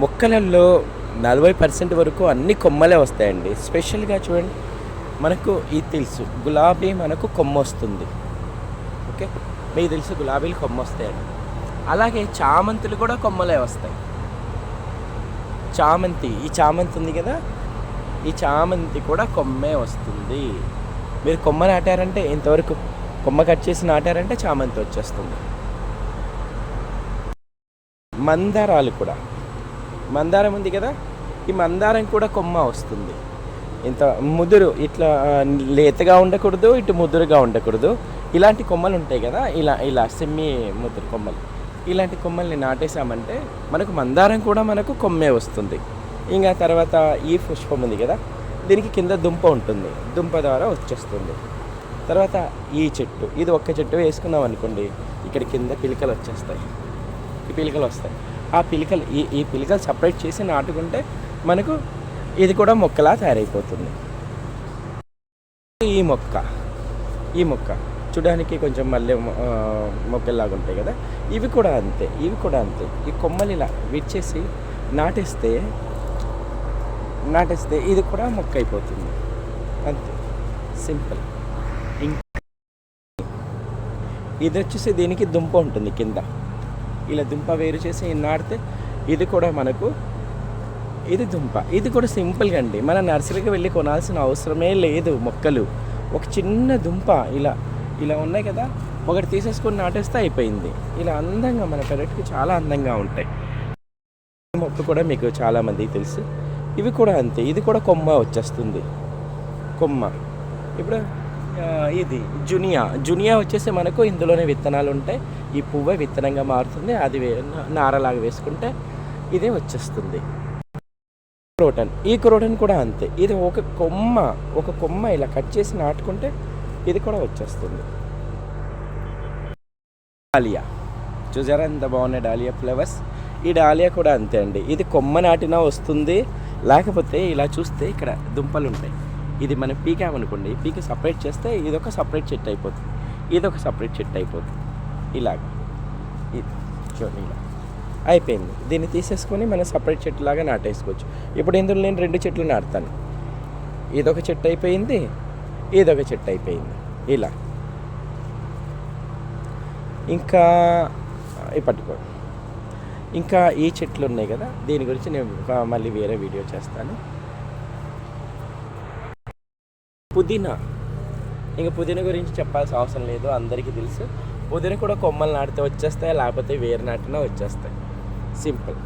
మొక్కలలో 40% వరకు అన్ని కొమ్మలే వస్తాయండి. స్పెషల్‌గా చూడండి, మనకు ఇది తెలుసు, గులాబీ మనకు కొమ్మ వస్తుంది. ఓకే, మీకు తెలుసు గులాబీలు కొమ్మ వస్తాయని. అలాగే చామంతులు కూడా కొమ్మలే వస్తాయి. ఈ చామంతి ఉంది కదా, ఈ చామంతి కూడా కొమ్మే వస్తుంది. మీరు కొమ్మ నాటారంటే, ఇంతవరకు కొమ్మ కట్ చేసి నాటారంటే చామంతి వచ్చేస్తుంది. మందారాలు కూడా, మందారం ఉంది కదా, ఈ మందారం కూడా కొమ్మ వస్తుంది. ఇంత ముదురు, ఇట్లా లేతగా ఉండకూడదు, ఇటు ముదురుగా ఉండకూడదు. ఇలాంటి కొమ్మలు ఉంటాయి కదా, ఇలా సెమ్మి ముదురు కొమ్మలు, ఇలాంటి కొమ్మల్ని నాటేసామంటే మనకు మందారం కూడా మనకు కొమ్మే వస్తుంది. ఇంకా తర్వాత ఈ పుష్పం ఉంది కదా, దీనికి కింద దుంప ఉంటుంది, దుంప ద్వారా వచ్చేస్తుంది. తర్వాత ఈ చెట్టు, ఇది ఒక్క చెట్టు వేసుకున్నాం అనుకోండి, ఇక్కడ కింద పిలకలు వచ్చేస్తాయి, ఈ పిలకలు వస్తాయి. ఆ పిలకలు ఈ పిలకలు సపరేట్ చేసి నాటుకుంటే మనకు ఇది కూడా మొక్కలా తయారైపోతుంది. ఈ మొక్క చూడడానికి కొంచెం మల్లె మొక్కల్లాగా ఉంటాయి కదా, ఇవి కూడా అంతే. ఈ కొమ్మలు ఇలా విచ్చేసి నాటేస్తే ఇది కూడా మొక్క అయిపోతుంది. అంతే, సింపుల్. ఇది వచ్చేసి దీనికి దుంప ఉంటుంది కింద, ఇలా దుంప వేరు చేసి నాటితే ఇది కూడా మనకు, ఇది దుంప. ఇది కూడా సింపుల్గా అండి, మన నర్సరీకి వెళ్ళి కొనాల్సిన అవసరమే లేదు. మొక్కలు ఒక చిన్న దుంప ఇలా ఉన్నాయి కదా, ఒకటి తీసేసుకొని నాటేస్తే అయిపోయింది. ఇలా అందంగా మన పెరట్కి చాలా అందంగా ఉంటాయి. మొక్క కూడా మీకు చాలామందికి తెలుసు. ఇవి కూడా అంతే, ఇది కూడా కొమ్మ వచ్చేస్తుంది, కొమ్మ. ఇప్పుడు ఇది జునియా వచ్చేసి మనకు ఇందులోనే విత్తనాలు ఉంటాయి. ఈ పువ్వే విత్తనంగా మారుతుంది, అది నారలాగా వేసుకుంటే ఇదే వచ్చేస్తుంది. ఈ క్రోటన్ కూడా అంతే, ఇది ఒక కొమ్మ ఇలా కట్ చేసి నాటుకుంటే ఇది కూడా వచ్చేస్తుంది. డాలియా చూసారా ఎంత బాగున్నాయి డాలియా ఫ్లవర్స్. ఈ డాలియా కూడా అంతే అండి, ఇది కొమ్మ నాటినా వస్తుంది, లేకపోతే ఇలా చూస్తే ఇక్కడ దుంపలు ఉంటాయి. ఇది మనం పీకామనుకోండి, పీకి సపరేట్ చేస్తే ఇదొక సపరేట్ చెట్టు అయిపోతుంది, ఇదొక సపరేట్ చెట్టు అయిపోతుంది. ఇలాగ ఇది చూడండి, ఇలా అయిపోయింది. దీన్ని తీసేసుకొని మనం సపరేట్ చెట్టు లాగా నాటేసుకోవచ్చు. ఇప్పుడు ఇందులో నేను 2 చెట్లు నాటుతాను. ఇదొక చెట్టు అయిపోయింది, ఇదొక చెట్టు అయిపోయింది. ఇలా ఇంకా పట్టుకోండి. ఇంకా ఈ చెట్లు ఉన్నాయి కదా, దీని గురించి నేను మళ్ళీ వేరే వీడియో చేస్తాను. పుదీనా గురించి చెప్పాల్సిన అవసరం లేదు, అందరికీ తెలుసు. పుదీనా కూడా కొమ్మలు నాటితే వచ్చేస్తాయి, లేకపోతే వేరు నాటినా వచ్చేస్తాయి. సింపుల్.